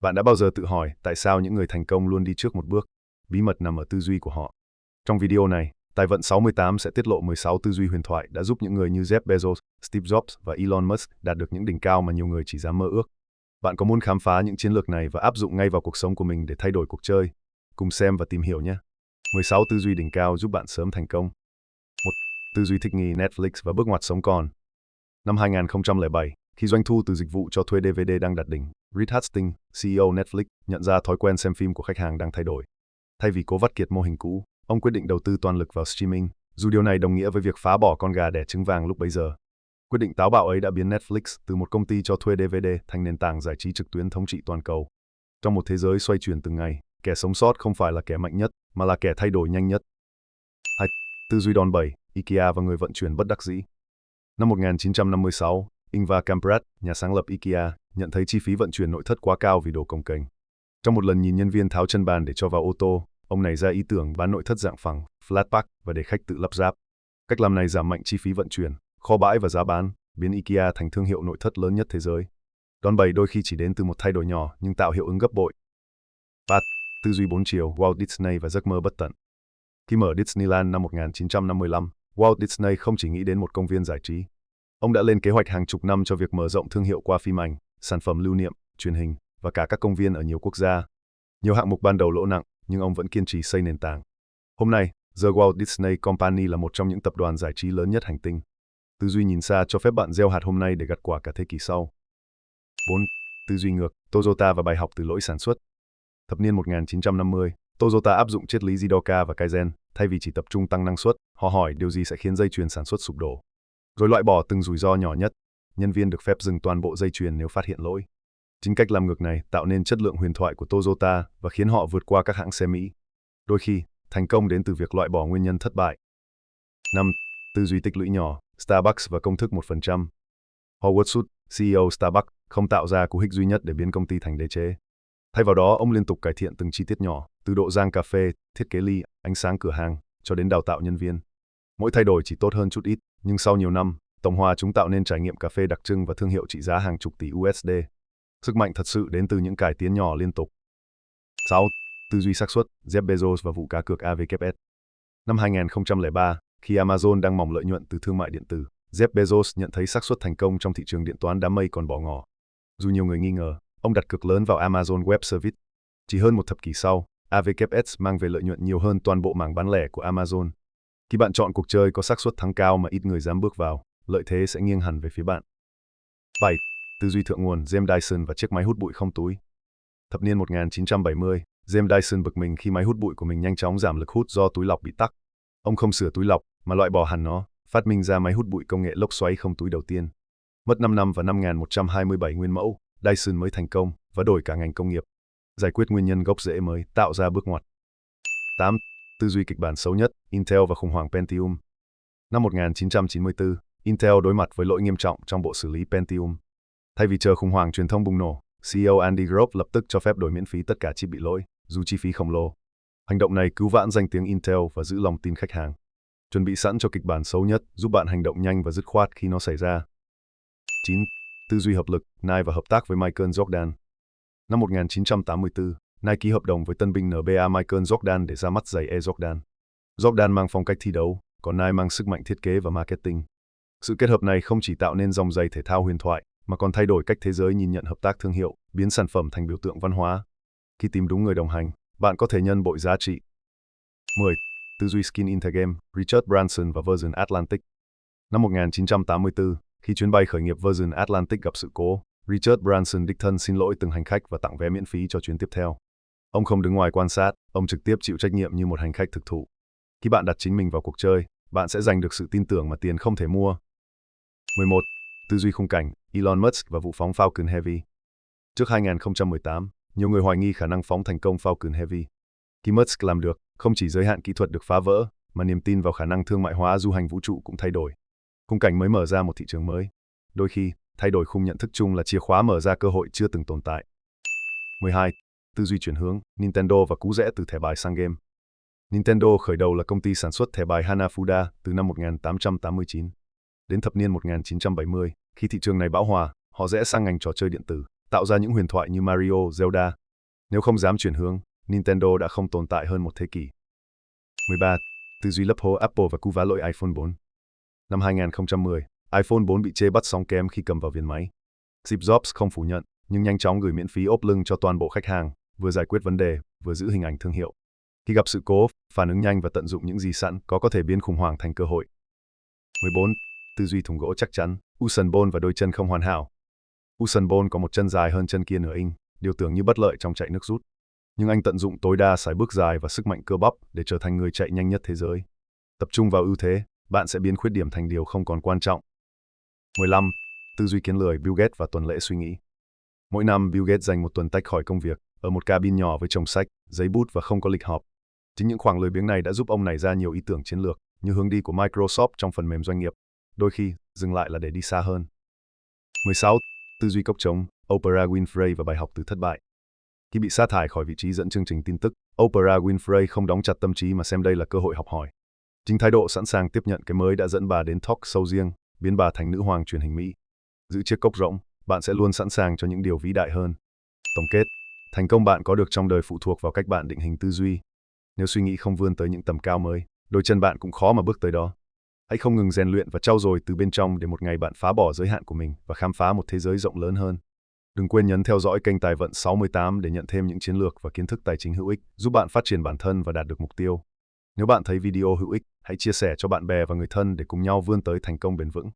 Bạn đã bao giờ tự hỏi tại sao những người thành công luôn đi trước một bước? Bí mật nằm ở tư duy của họ. Trong video này, Tài vận 68 sẽ tiết lộ 16 tư duy huyền thoại đã giúp những người như Jeff Bezos, Steve Jobs và Elon Musk đạt được những đỉnh cao mà nhiều người chỉ dám mơ ước. Bạn có muốn khám phá những chiến lược này và áp dụng ngay vào cuộc sống của mình để thay đổi cuộc chơi? Cùng xem và tìm hiểu nhé. 16 tư duy đỉnh cao giúp bạn sớm thành công. 1. Tư duy thích nghi Netflix và bước ngoặt sống còn. Năm 2007, khi doanh thu từ dịch vụ cho thuê DVD đang đạt đỉnh, Reed Hastings, CEO Netflix, nhận ra thói quen xem phim của khách hàng đang thay đổi. Thay vì cố vắt kiệt mô hình cũ, ông quyết định đầu tư toàn lực vào streaming, dù điều này đồng nghĩa với việc phá bỏ con gà đẻ trứng vàng lúc bấy giờ. Quyết định táo bạo ấy đã biến Netflix từ một công ty cho thuê DVD thành nền tảng giải trí trực tuyến thống trị toàn cầu. Trong một thế giới xoay chuyển từng ngày, kẻ sống sót không phải là kẻ mạnh nhất, mà là kẻ thay đổi nhanh nhất. 2. Tư duy đòn bẩy, IKEA và người vận chuyển bất đắc dĩ. Năm 1956, Ingvar Kamprad, nhà sáng lập IKEA, nhận thấy chi phí vận chuyển nội thất quá cao vì đồ cồng kềnh. Trong một lần nhìn nhân viên tháo chân bàn để cho vào ô tô, ông nảy ra ý tưởng bán nội thất dạng phẳng, flat pack và để khách tự lắp ráp. Cách làm này giảm mạnh chi phí vận chuyển, kho bãi và giá bán, biến IKEA thành thương hiệu nội thất lớn nhất thế giới. Đòn bẩy đôi khi chỉ đến từ một thay đổi nhỏ nhưng tạo hiệu ứng gấp bội. 3. Tư duy 4 chiều, Walt Disney và giấc mơ bất tận. Khi mở Disneyland năm 1955, Walt Disney không chỉ nghĩ đến một công viên giải trí. Ông đã lên kế hoạch hàng chục năm cho việc mở rộng thương hiệu qua phim ảnh, sản phẩm lưu niệm, truyền hình và cả các công viên ở nhiều quốc gia. Nhiều hạng mục ban đầu lỗ nặng, nhưng ông vẫn kiên trì xây nền tảng. Hôm nay, The Walt Disney Company là một trong những tập đoàn giải trí lớn nhất hành tinh. Tư duy nhìn xa cho phép bạn gieo hạt hôm nay để gặt quả cả thế kỷ sau. 4. Tư duy ngược, Toyota và bài học từ lỗi sản xuất. Thập niên 1950, Toyota áp dụng triết lý Jidoka và Kaizen, thay vì chỉ tập trung tăng năng suất, họ hỏi điều gì sẽ khiến dây chuyền sản xuất sụp đổ. Rồi loại bỏ từng rủi ro nhỏ nhất, nhân viên được phép dừng toàn bộ dây chuyền nếu phát hiện lỗi. Chính cách làm ngược này tạo nên chất lượng huyền thoại của Toyota và khiến họ vượt qua các hãng xe Mỹ. Đôi khi, thành công đến từ việc loại bỏ nguyên nhân thất bại. 5. Tư duy tích lũy nhỏ, Starbucks và công thức 1%. Howard Schultz, CEO Starbucks, không tạo ra cú hích duy nhất để biến công ty thành đế chế. Thay vào đó, ông liên tục cải thiện từng chi tiết nhỏ, từ độ rang cà phê, thiết kế ly, ánh sáng cửa hàng, cho đến đào tạo nhân viên. Mỗi thay đổi chỉ tốt hơn chút ít, nhưng sau nhiều năm, tổng hòa chúng tạo nên trải nghiệm cà phê đặc trưng và thương hiệu trị giá hàng chục tỷ USD. Sức mạnh thật sự đến từ những cải tiến nhỏ liên tục. 6. Tư duy xác suất, Jeff Bezos và vụ cá cược AWS. Năm 2003, khi Amazon đang mỏng lợi nhuận từ thương mại điện tử, Jeff Bezos nhận thấy xác suất thành công trong thị trường điện toán đám mây còn bỏ ngỏ. Dù nhiều người nghi ngờ, ông đặt cược lớn vào Amazon Web Services. Chỉ hơn một thập kỷ sau, AWS mang về lợi nhuận nhiều hơn toàn bộ mảng bán lẻ của Amazon. Khi bạn chọn cuộc chơi có xác suất thắng cao mà ít người dám bước vào, lợi thế sẽ nghiêng hẳn về phía bạn. 7. Tư duy thượng nguồn, James Dyson và chiếc máy hút bụi không túi. Thập niên 1970, James Dyson bực mình khi máy hút bụi của mình nhanh chóng giảm lực hút do túi lọc bị tắc. Ông không sửa túi lọc, mà loại bỏ hẳn nó, phát minh ra máy hút bụi công nghệ lốc xoáy không túi đầu tiên. Mất 5 năm và 5.127 nguyên mẫu, Dyson mới thành công và đổi cả ngành công nghiệp. Giải quyết nguyên nhân gốc rễ mới tạo ra bước ngoặt. 8. Tư duy kịch bản xấu nhất, Intel và khủng hoảng Pentium. Năm 1994, Intel đối mặt với lỗi nghiêm trọng trong bộ xử lý Pentium. Thay vì chờ khủng hoảng truyền thông bùng nổ, CEO Andy Grove lập tức cho phép đổi miễn phí tất cả chip bị lỗi, dù chi phí khổng lồ. Hành động này cứu vãn danh tiếng Intel và giữ lòng tin khách hàng. Chuẩn bị sẵn cho kịch bản xấu nhất, giúp bạn hành động nhanh và dứt khoát khi nó xảy ra. 9. Tư duy hợp lực, Nike và hợp tác với Michael Jordan. Năm 1984, Nike ký hợp đồng với tân binh NBA Michael Jordan để ra mắt giày Air Jordan. Jordan mang phong cách thi đấu, còn Nike mang sức mạnh thiết kế và marketing. Sự kết hợp này không chỉ tạo nên dòng giày thể thao huyền thoại, mà còn thay đổi cách thế giới nhìn nhận hợp tác thương hiệu, biến sản phẩm thành biểu tượng văn hóa. Khi tìm đúng người đồng hành, bạn có thể nhân bội giá trị. 10. Tư duy Skin in the Game, Richard Branson và Virgin Atlantic. Năm 1984, khi chuyến bay khởi nghiệp Virgin Atlantic gặp sự cố, Richard Branson đích thân xin lỗi từng hành khách và tặng vé miễn phí cho chuyến tiếp theo. Ông không đứng ngoài quan sát, ông trực tiếp chịu trách nhiệm như một hành khách thực thụ. Khi bạn đặt chính mình vào cuộc chơi, bạn sẽ giành được sự tin tưởng mà tiền không thể mua. 11. Tư duy khung cảnh, Elon Musk và vụ phóng Falcon Heavy. Trước 2018, nhiều người hoài nghi khả năng phóng thành công Falcon Heavy. Khi Musk làm được, không chỉ giới hạn kỹ thuật được phá vỡ, mà niềm tin vào khả năng thương mại hóa du hành vũ trụ cũng thay đổi. Khung cảnh mới mở ra một thị trường mới. Đôi khi, thay đổi khung nhận thức chung là chìa khóa mở ra cơ hội chưa từng tồn tại. 12. Tư duy chuyển hướng, Nintendo và cú rẽ từ thẻ bài sang game. Nintendo khởi đầu là công ty sản xuất thẻ bài Hanafuda từ năm 1889. Đến thập niên 1970, khi thị trường này bão hòa, họ rẽ sang ngành trò chơi điện tử, tạo ra những huyền thoại như Mario, Zelda. Nếu không dám chuyển hướng, Nintendo đã không tồn tại hơn một thế kỷ. 13. Tư duy lấp hố Apple và cú vá lỗi iPhone 4. Năm 2010, iPhone 4 bị chê bắt sóng kém khi cầm vào viền máy. Steve Jobs không phủ nhận, nhưng nhanh chóng gửi miễn phí ốp lưng cho toàn bộ khách hàng, vừa giải quyết vấn đề, vừa giữ hình ảnh thương hiệu. Khi gặp sự cố, phản ứng nhanh và tận dụng những gì sẵn có thể biến khủng hoảng thành cơ hội. 14. Tư duy thùng gỗ chắc chắn, Usain Bolt và đôi chân không hoàn hảo. Usain Bolt có một chân dài hơn chân kia nửa inch, điều tưởng như bất lợi trong chạy nước rút. Nhưng anh tận dụng tối đa sải bước dài và sức mạnh cơ bắp để trở thành người chạy nhanh nhất thế giới. Tập trung vào ưu thế, bạn sẽ biến khuyết điểm thành điều không còn quan trọng. 15. Tư duy kiến lười Bill Gates và tuần lễ suy nghĩ. Mỗi năm, Bill Gates dành một tuần tách khỏi công việc, ở một cabin nhỏ với chồng sách, giấy bút và không có lịch họp. Chính những khoảng lười biếng này đã giúp ông nảy ra nhiều ý tưởng chiến lược, như hướng đi của Microsoft trong phần mềm doanh nghiệp. Đôi khi, dừng lại là để đi xa hơn. 16. Tư duy cốc trống, Oprah Winfrey và bài học từ thất bại. Khi bị sa thải khỏi vị trí dẫn chương trình tin tức, Oprah Winfrey không đóng chặt tâm trí mà xem đây là cơ hội học hỏi. Chính thái độ sẵn sàng tiếp nhận cái mới đã dẫn bà đến talk show riêng, biến bà thành nữ hoàng truyền hình Mỹ. Giữ chiếc cốc rỗng, bạn sẽ luôn sẵn sàng cho những điều vĩ đại hơn. Tổng kết, thành công bạn có được trong đời phụ thuộc vào cách bạn định hình tư duy. Nếu suy nghĩ không vươn tới những tầm cao mới, đôi chân bạn cũng khó mà bước tới đó. Hãy không ngừng rèn luyện và trau dồi từ bên trong để một ngày bạn phá bỏ giới hạn của mình và khám phá một thế giới rộng lớn hơn. Đừng quên nhấn theo dõi kênh Tài Vận 68 để nhận thêm những chiến lược và kiến thức tài chính hữu ích, giúp bạn phát triển bản thân và đạt được mục tiêu. Nếu bạn thấy video hữu ích, hãy chia sẻ cho bạn bè và người thân để cùng nhau vươn tới thành công bền vững.